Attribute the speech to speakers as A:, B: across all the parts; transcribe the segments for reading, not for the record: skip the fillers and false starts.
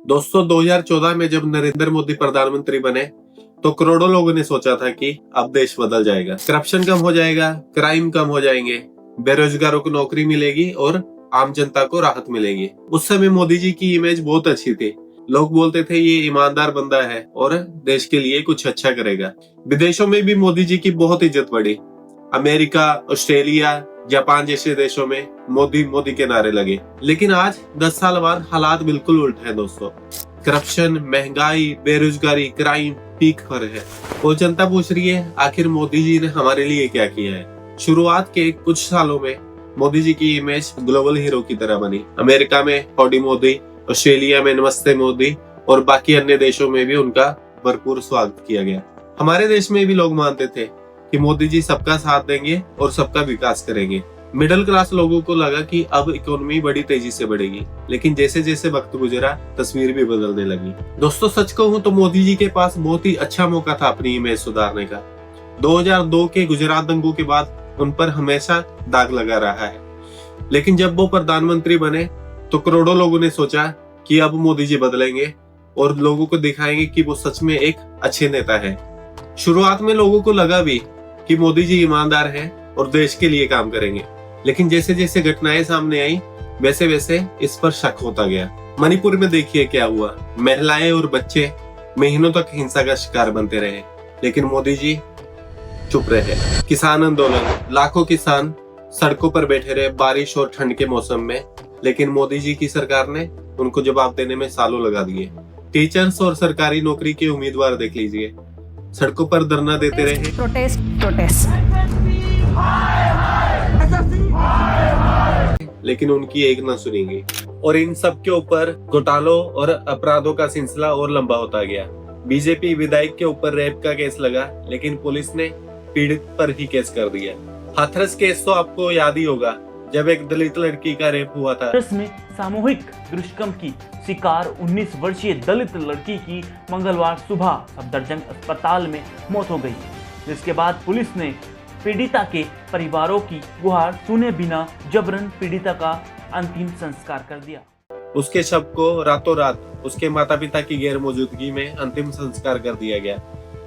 A: दोस्तों 2014 में जब नरेंद्र मोदी प्रधानमंत्री बने तो करोड़ों लोगों ने सोचा था कि अब देश बदल जाएगा, करप्शन कम हो जाएगा, क्राइम कम हो जाएंगे, बेरोजगारों को नौकरी मिलेगी और आम जनता को राहत मिलेगी। उस समय मोदी जी की इमेज बहुत अच्छी थी। लोग बोलते थे ये ईमानदार बंदा है और देश के लिए कुछ अच्छा करेगा। विदेशों में भी मोदी जी की बहुत इज्जत बढ़ी। अमेरिका, ऑस्ट्रेलिया, जापान जैसे देशों में मोदी मोदी के नारे लगे। लेकिन आज 10 साल बाद हालात बिल्कुल उल्टे हैं दोस्तों। करप्शन, महंगाई, बेरोजगारी, क्राइम पीक पर है और जनता पूछ रही है आखिर मोदी जी ने हमारे लिए क्या किया है। शुरुआत के कुछ सालों में मोदी जी की इमेज ग्लोबल हीरो की तरह बनी। अमेरिका में हौडी मोदी, ऑस्ट्रेलिया में नमस्ते मोदी और बाकी अन्य देशों में भी उनका भरपूर स्वागत किया गया। हमारे देश में भी लोग मानते थे कि मोदी जी सबका साथ देंगे और सबका विकास करेंगे। मिडिल क्लास लोगों को लगा कि अब इकोनॉमी बड़ी तेजी से बढ़ेगी, लेकिन जैसे जैसे वक्त गुजरा तस्वीर भी बदलने लगी। दोस्तों सच कहूं तो मोदी जी के पास बहुत ही अच्छा मौका था अपनी इमेज सुधारने का। 2002 के गुजरात दंगों के बाद उन पर हमेशा दाग लगा रहा है, लेकिन जब वो प्रधानमंत्री बने तो करोड़ों लोगों ने सोचा कि अब मोदी जी बदलेंगे और लोगों को दिखाएंगे कि वो सच में एक अच्छे नेता है। शुरुआत में लोगों को लगा भी कि मोदी जी ईमानदार हैं और देश के लिए काम करेंगे, लेकिन जैसे जैसे घटनाएं सामने आई वैसे वैसे इस पर शक होता गया। मणिपुर में देखिए क्या हुआ, महिलाएं और बच्चे महीनों तक हिंसा का शिकार बनते रहे, लेकिन मोदी जी चुप रहे। किसान आंदोलन, लाखों किसान सड़कों पर बैठे रहे बारिश और ठंड के मौसम में, लेकिन मोदी जी की सरकार ने उनको जवाब देने में सालों लगा दिए। टीचर्स और सरकारी नौकरी के उम्मीदवार देख लीजिए, सड़कों पर धरना देते रहे, प्रोटेस्ट लेकिन उनकी एक न सुनी गई। और इन सब के ऊपर घोटालों और अपराधों का सिलसिला और लंबा होता गया। बीजेपी विधायक के ऊपर रेप का केस लगा, लेकिन पुलिस ने पीड़ित पर ही केस कर दिया। हाथरस केस तो आपको याद ही होगा, जब एक दलित लड़की का रेप हुआ था।
B: हाथरस में सामूहिक दुष्कर्म की शिकार 19 वर्षीय दलित लड़की की मंगलवार सुबह सफदरजंग अस्पताल में मौत हो गई, जिसके बाद पुलिस ने पीड़िता के परिवारों की गुहार सुने बिना जबरन पीड़िता का अंतिम संस्कार कर दिया।
A: उसके शव को रातों रात उसके माता पिता की गैर मौजूदगी में अंतिम संस्कार कर दिया गया,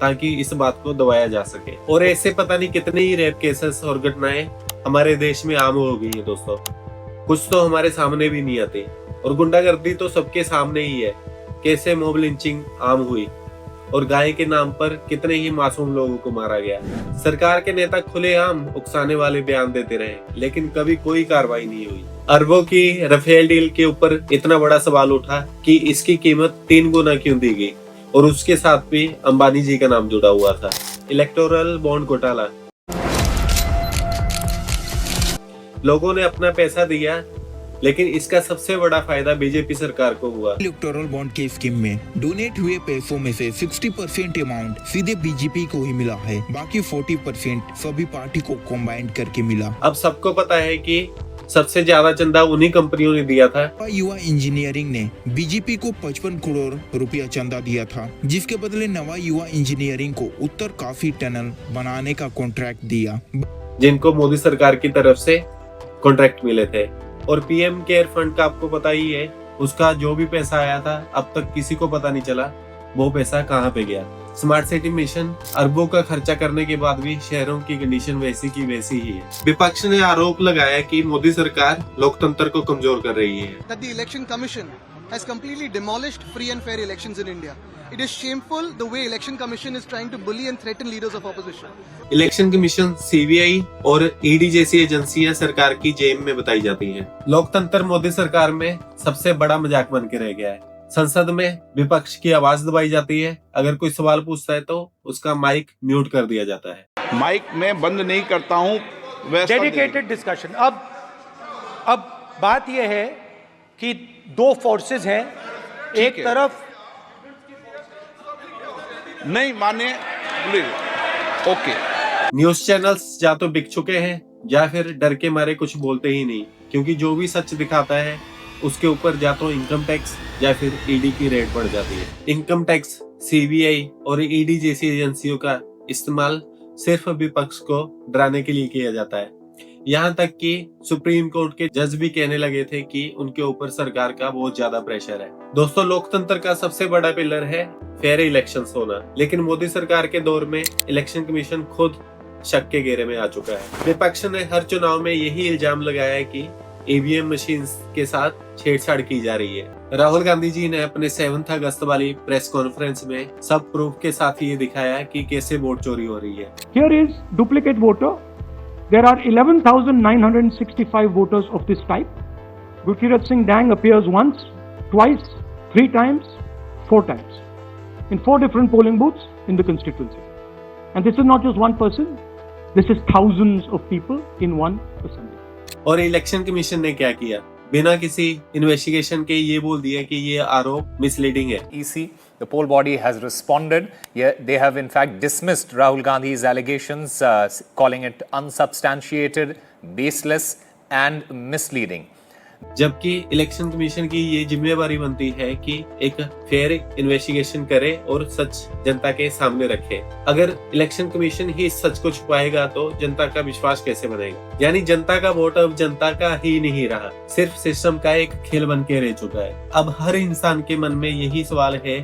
A: ताकि इस बात को दबाया जा सके। और ऐसे पता नहीं कितने ही रेप केसेस और घटनाएं हमारे देश में आम हो गई है दोस्तों। कुछ तो हमारे सामने भी नहीं आते, और गुंडागर्दी तो सबके सामने ही है। कैसे मॉब लिंचिंग आम हुई और गाय के नाम पर कितने ही मासूम लोगों को मारा गया। सरकार के नेता खुलेआम उकसाने वाले बयान देते रहे, लेकिन कभी कोई कार्रवाई नहीं हुई। अरबों की राफेल डील के ऊपर इतना बड़ा सवाल उठा कि इसकी कीमत 3 गुना क्यों दी गई, और उसके साथ भी अंबानी जी का नाम जुड़ा हुआ था। इलेक्टोरल बॉन्ड घोटाला, लोगों ने अपना पैसा दिया, लेकिन इसका सबसे बड़ा फायदा बीजेपी सरकार को हुआ।
C: इलेक्टोरल बॉन्ड के स्कीम में डोनेट हुए पैसों में से 60% अमाउंट सीधे बीजेपी को ही मिला है, बाकी 40% सभी पार्टी को कॉम्बाइन करके मिला।
A: अब सबको पता है कि सबसे ज्यादा चंदा उन्हीं कंपनियों ने दिया था।
C: युवा इंजीनियरिंग ने बीजेपी को 55 करोड़ रुपया चंदा दिया था, जिसके बदले नवा युवा इंजीनियरिंग को उत्तर काफी टनल बनाने का कॉन्ट्रैक्ट दिया,
A: जिनको मोदी सरकार की तरफ से कॉन्ट्रैक्ट मिले थे। और पीएम केयर फंड का आपको पता ही है, उसका जो भी पैसा आया था अब तक किसी को पता नहीं चला वो पैसा कहाँ पे गया। स्मार्ट सिटी मिशन, अरबों का खर्चा करने के बाद भी शहरों की कंडीशन वैसी की वैसी ही है। विपक्ष ने आरोप लगाया कि मोदी सरकार लोकतंत्र को कमजोर कर रही है।
D: That the election commission has completely demolished free and fair elections in India. It is shameful the way election commission is trying to bully and threaten leaders of opposition.
A: Election commission, CBI और ED जैसी एजेंसियां सरकार की जेब में बताई जाती हैं। लोकतंत्र मोदी सरकार में सबसे बड़ा मजाक बन के रह गया है। संसद में विपक्ष की आवाज दबाई जाती है, अगर कोई सवाल पूछता है तो उसका माइक म्यूट कर दिया जाता है।
E: माइक में बंद नहीं करता हूं।
F: Dedicated discussion. अब बात यह है कि 2 फोर्सेस हैं, एक तरफ
E: नहीं माने ओके।
A: न्यूज चैनल्स या तो बिक चुके हैं या फिर डर के मारे कुछ बोलते ही नहीं, क्योंकि जो भी सच दिखाता है उसके ऊपर या तो इनकम टैक्स या फिर ईडी की रेड पड़ जाती है। इनकम टैक्स, सीबीआई और ईडी जैसी एजेंसियों का इस्तेमाल सिर्फ विपक्ष को डराने के लिए किया जाता है। यहाँ तक कि सुप्रीम कोर्ट के जज भी कहने लगे थे कि उनके ऊपर सरकार का बहुत ज्यादा प्रेशर है। दोस्तों, लोकतंत्र का सबसे बड़ा पिलर है फेयर इलेक्शंस होना, लेकिन मोदी सरकार के दौर में इलेक्शन कमीशन खुद शक के घेरे में आ चुका है। विपक्ष ने हर चुनाव में यही इल्जाम लगाया है कि ईवीएम मशीन्स के साथ छेड़छाड़ की जा रही है। राहुल गांधी जी ने अपने 7 अगस्त वाली प्रेस कॉन्फ्रेंस में सब प्रूफ के साथ ये दिखाया कि कैसे वोट चोरी हो रही है।
G: Here is duplicate voter. There are 11,965 voters of this type. Gurkirat Singh Dang appears once, twice, 3 times, 4 times in 4 different polling booths in the constituency. And this is not just one person. This is thousands of people in one assembly.
A: और election commission ने क्या किया? बिना किसी investigation के ये बोल दिया कि ये आरोप मिसलीडिंग है।
H: EC, the poll body has responded. Yeah, they have in fact dismissed Rahul Gandhi's allegations, calling it unsubstantiated, baseless and misleading.
A: जबकि इलेक्शन कमीशन की ये जिम्मेवारी बनती है कि एक फेयर इन्वेस्टिगेशन करे और सच जनता के सामने रखे। अगर इलेक्शन कमीशन ही सच को छुपाएगा तो जनता का विश्वास कैसे बनेगा? यानी जनता का वोट अब जनता का ही नहीं रहा, सिर्फ सिस्टम का एक खेल बन के रह चुका है। अब हर इंसान के मन में यही सवाल है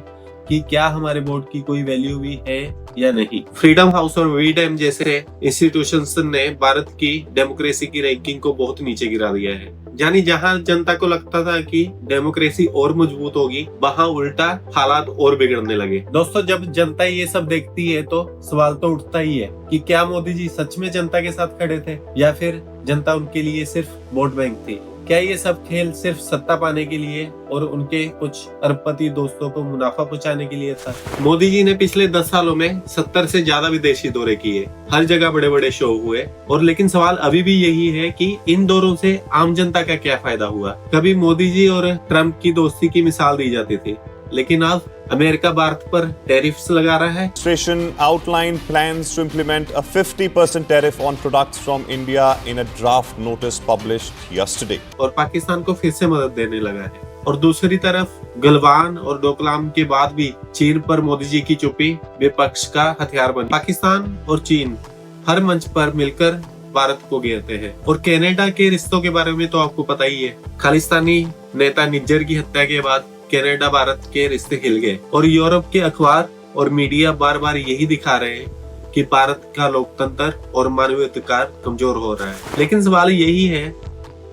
A: कि क्या हमारे वोट की कोई वैल्यू भी है या नहीं। फ्रीडम हाउस और वीडीएम जैसे इंस्टीट्यूशंस ने भारत की डेमोक्रेसी की रैंकिंग को बहुत नीचे गिरा दिया है। यानी जहां जनता को लगता था कि डेमोक्रेसी और मजबूत होगी, वहां उल्टा हालात और बिगड़ने लगे। दोस्तों, जब जनता ये सब देखती है तो सवाल तो उठता ही है कि क्या मोदी जी सच में जनता के साथ खड़े थे या फिर जनता उनके लिए सिर्फ वोट बैंक थी? क्या ये सब खेल सिर्फ सत्ता पाने के लिए और उनके कुछ अरबपति दोस्तों को मुनाफा पहुंचाने के लिए था? मोदी जी ने पिछले 10 सालों में 70 से ज्यादा विदेशी दौरे किए, हर जगह बड़े बड़े शो हुए, और लेकिन सवाल अभी भी यही है कि इन दौरों से आम जनता का क्या फायदा हुआ? कभी मोदी जी और ट्रम्प की दोस्ती की मिसाल दी जाती थी, लेकिन अब अमेरिका भारत पर टैरिफ्स लगा रहा है।
I: Administration outlined plans to implement a 50% tariff on products from India in a draft notice published yesterday.
A: और पाकिस्तान को फिर से मदद देने लगा है। और दूसरी तरफ गलवान और डोकलाम के बाद भी चीन पर मोदी जी की चुप्पी विपक्ष का हथियार बनी। पाकिस्तान और चीन हर मंच पर मिलकर भारत को घेरते हैं। और कनाडा के रिश्तों के बारे में तो आपको पता ही है। खालिस्तानी नेता निज्जर की हत्या के बाद कनाडा भारत के रिश्ते हिल गए और यूरोप के अखबार और मीडिया बार बार यही दिखा रहे हैं कि भारत का लोकतंत्र और मानवाधिकार कमजोर हो रहा है। लेकिन सवाल यही है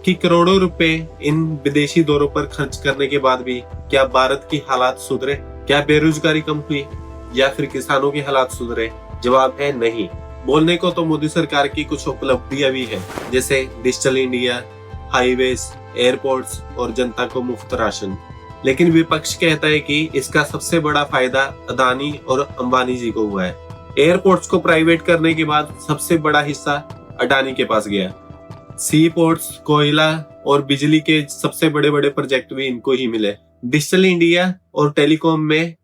A: कि करोड़ों रुपए इन विदेशी दौरों पर खर्च करने के बाद भी क्या भारत की हालात सुधरे? क्या बेरोजगारी कम हुई या फिर किसानों के हालात सुधरे? जवाब है नहीं। बोलने को तो मोदी सरकार की कुछ उपलब्धियां भी है, जैसे डिजिटल इंडिया, हाईवेज, एयरपोर्ट्स और जनता को मुफ्त राशन। लेकिन विपक्ष कहता है कि इसका सबसे बड़ा फायदा अदानी और अंबानी जी को हुआ है। एयरपोर्ट्स को प्राइवेट करने के बाद सबसे बड़ा हिस्सा अडानी के पास गया। सी पोर्ट्स, कोयला और बिजली के सबसे बड़े बड़े प्रोजेक्ट भी इनको ही मिले। डिजिटल इंडिया और टेलीकॉम में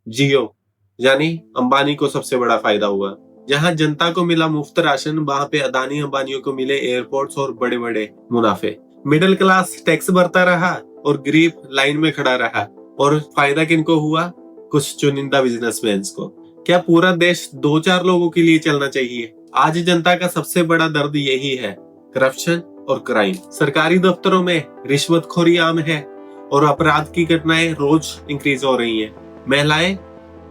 A: जियो यानी अंबानी को सबसे बड़ा फायदा हुआ। जहां जनता को मिला मुफ्त राशन, वहां पे अदानी अंबानियों को मिले एयरपोर्ट्स और बड़े बड़े मुनाफे। मिडिल क्लास टैक्स भरता रहा और गरीब लाइन में खड़ा रहा। और फायदा किनको हुआ? कुछ चुनिंदा बिजनेसमैन को। क्या पूरा देश 2-4 लोगों के लिए चलना चाहिए? आज जनता का सबसे बड़ा दर्द यही है, करप्शन और क्राइम। सरकारी दफ्तरों में रिश्वतखोरी आम है और अपराध की घटनाएं रोज इंक्रीज हो रही हैं। महिलाएं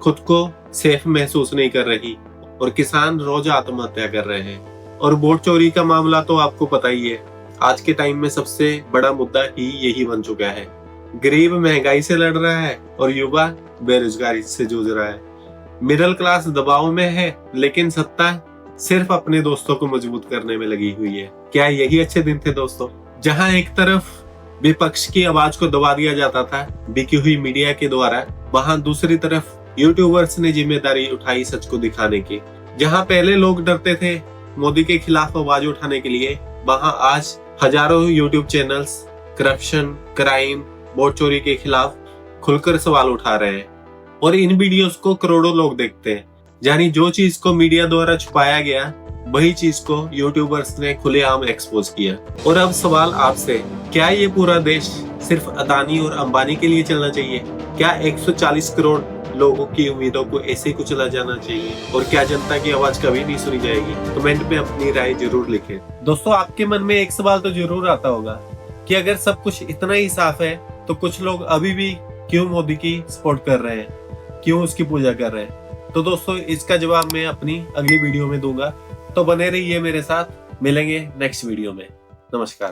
A: खुद को सेफ महसूस नहीं कर रही और किसान रोज आत्महत्या कर रहे हैं। और वोट चोरी का मामला तो आपको पता ही है, आज के टाइम में सबसे बड़ा मुद्दा ही यही बन चुका है। गरीब महंगाई से लड़ रहा है और युवा बेरोजगारी से जूझ रहा है। मिडिल क्लास दबाव में है, लेकिन सत्ता सिर्फ अपने दोस्तों को मजबूत करने में लगी हुई है। क्या यही अच्छे दिन थे दोस्तों, जहां एक तरफ विपक्ष की आवाज को दबा दिया जाता था बिकी हुई मीडिया के द्वारा, वहां दूसरी तरफ यूट्यूबर्स ने जिम्मेदारी उठाई सच को दिखाने की। जहां पहले लोग डरते थे मोदी के खिलाफ आवाज उठाने के लिए, वहां आज हजारों YouTube channels corruption, crime, vote चोरी के खिलाफ खुलकर सवाल उठा रहे हैं और इन वीडियोस को करोड़ों लोग देखते हैं। यानी जो चीज को मीडिया द्वारा छुपाया गया, वही चीज को यूट्यूबर्स ने खुलेआम एक्सपोज किया। और अब सवाल आपसे, क्या ये पूरा देश सिर्फ अदानी और अंबानी के लिए चलना चाहिए? क्या 140 करोड़ लोगों की उम्मीदों को ऐसे ही कुचला जाना चाहिए और क्या जनता की आवाज कभी नहीं सुनी जाएगी? कमेंट में अपनी राय जरूर लिखें। दोस्तों, आपके मन में एक सवाल तो जरूर आता होगा कि अगर सब कुछ इतना ही साफ है तो कुछ लोग अभी भी क्यों मोदी की सपोर्ट कर रहे हैं, क्यों उसकी पूजा कर रहे हैं? तो दोस्तों, इसका जवाब मैं अपनी अगली वीडियो में दूंगा, तो बने रहिए मेरे साथ। मिलेंगे नेक्स्ट वीडियो में। नमस्कार।